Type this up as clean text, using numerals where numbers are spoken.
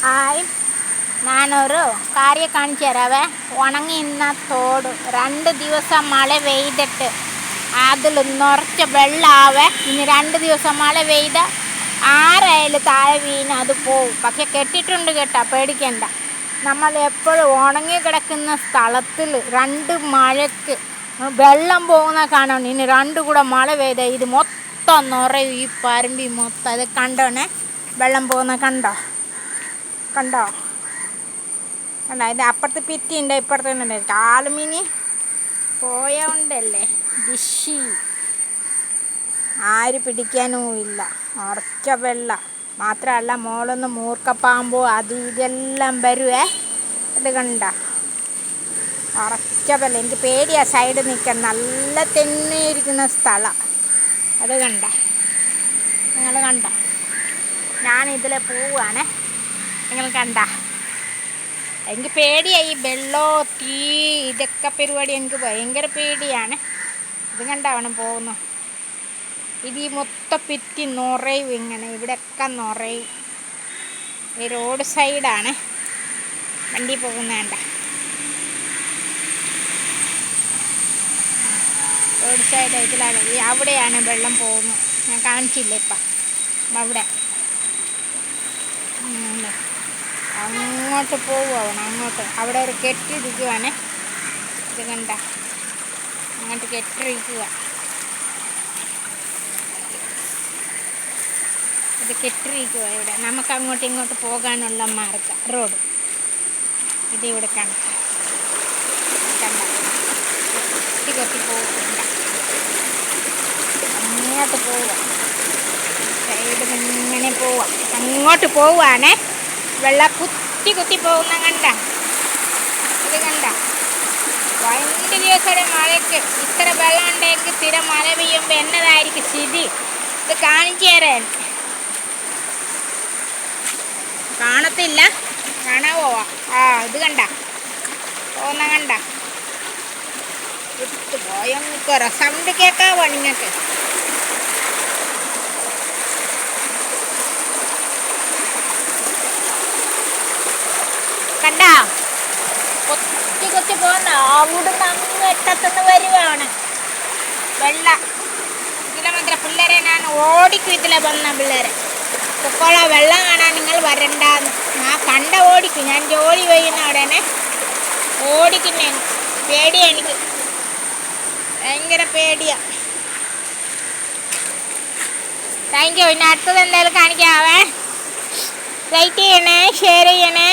ആയി ഞാനൊരു കാര്യം കാണിച്ചു തരാവേ. ഉണങ്ങി നിന്ന തോട് 2 ദിവസം മഴ പെയ്തിട്ട് അതിൽ നിറച്ച വെള്ളമാവേ. ഇനി 2 ദിവസം മഴ പെയ്ത ആരായാലും താഴെ വീണ് അത് പോവും. പക്ഷെ കെട്ടിട്ടുണ്ട് കേട്ടോ, പേടിക്കണ്ട. നമ്മൾ എപ്പോഴും ഉണങ്ങി കിടക്കുന്ന സ്ഥലത്തിൽ 2 മഴയ്ക്ക് വെള്ളം പോകുന്ന കാണണം. ഇനി 2 കൂടെ മഴ പെയ്ത ഇത് മൊത്തം നിറയും. ഈ പറമ്പി മൊത്തം അത് കണ്ടോണേ, വെള്ളം പോകുന്ന കണ്ടോ കണ്ടോ കണ്ടോ. അതിൻ്റെ അപ്പുറത്ത് പിറ്റിയുണ്ട്, ഇപ്പുറത്ത് തന്നെ കാലുമിനി പോയോണ്ടല്ലേ ഡിഷി ആര് പിടിക്കാനും ഇല്ല. ഉറച്ച വെള്ളം മാത്രമല്ല, മോളൊന്ന് മൂർക്കപ്പാമ്പോ അത് ഇതെല്ലാം വരുവേ. ഇത് കണ്ട ഉറച്ച വെള്ളം. എനിക്ക് പേടിയാ സൈഡ് നിൽക്കാൻ, നല്ല തെന്നിയിരിക്കുന്ന സ്ഥലം. അത് കണ്ട, നിങ്ങൾ കണ്ട. ഞാനിതിൽ പോവാണേ, നിങ്ങൾ കണ്ട. എനിക്ക് പേടിയായി ഈ വെള്ളോ തീ ഇതൊക്കെ പരിപാടി എനിക്ക് ഭയങ്കര പേടിയാണ്. ഇത് കണ്ടാവണം പോകുന്നു. ഇത് ഈ മൊത്തം പിറ്റി നിറയും. ഇങ്ങനെ ഇവിടെയൊക്കെ നിറയും. ഈ റോഡ് സൈഡാണ് വണ്ടി പോകുന്നേണ്ട. റോഡ് സൈഡ് ഇതിലാണ്. ഈ അവിടെയാണ് വെള്ളം പോകുന്നത്. ഞാൻ കാണിച്ചില്ല ഇപ്പം. അവിടെ അങ്ങോട്ട് പോവുകയാണ്. അങ്ങോട്ട് അവിടെ ഒരു കെട്ടിരിക്കുവാണ്. ഇത് കണ്ട, അങ്ങോട്ട് കെട്ടിരിക്കുക. ഇത് കെട്ടിരിക്കുക ഇവിടെ. നമുക്ക് അങ്ങോട്ടും ഇങ്ങോട്ട് പോകാനുള്ള മാർഗം റോഡ് ഇത് ഇവിടെ കണ്ട കണ്ട കൊത്തി കൊത്തി പോകണ്ട. അങ്ങോട്ട് പോവുക, സൈഡ് ഇങ്ങനെ പോവുക. അങ്ങോട്ട് പോവുകയാണേ. വെള്ളം കുത്തി കുത്തി പോകുന്ന കണ്ട. ഇത് കണ്ട. 2 ദിവസത്തെ മഴയ്ക്ക് ഇത്ര വെള്ളം ഉണ്ടെങ്കിൽ സ്ഥിര മഴ പെയ്യുമ്പോൾ എന്നതായിരിക്കും സ്ഥിതി? ഇത് കാണിച്ചു തരാൻ കാണത്തില്ല, കാണാൻ പോവാ. ഇത് കണ്ട പോകുന്ന കണ്ട. കുത്ത് ഭയങ്കര സൗണ്ട് കേൾക്കാവോ നിങ്ങൾക്ക്? കണ്ട കൊത്തി കൊത്തി പോകുന്ന. അവിടുന്ന് അങ്ങ് എട്ടത്തുനിന്ന് വരുവാണ് വെള്ളം. ഇതിലെ മാത്രം പിള്ളേരെ ഞാൻ ഓടിക്കും. ഇതിലെ വന്ന പിള്ളേരെ പൊക്കോളാം, വെള്ളം കാണാൻ നിങ്ങൾ വരണ്ടാന്ന്. ഞാൻ കണ്ട ഓടിക്കും. ഞാൻ ജോലി ചെയ്യുന്ന അവിടെ ഓടിക്കുന്നേ. പേടിയാ എനിക്ക്, ഭയങ്കര പേടിയാ. Thank you. ഇനി അടുത്തത് എന്തായാലും കാണിക്കാവേ. ലൈക്ക് ചെയ്യണേ, ഷെയർ ചെയ്യണേ.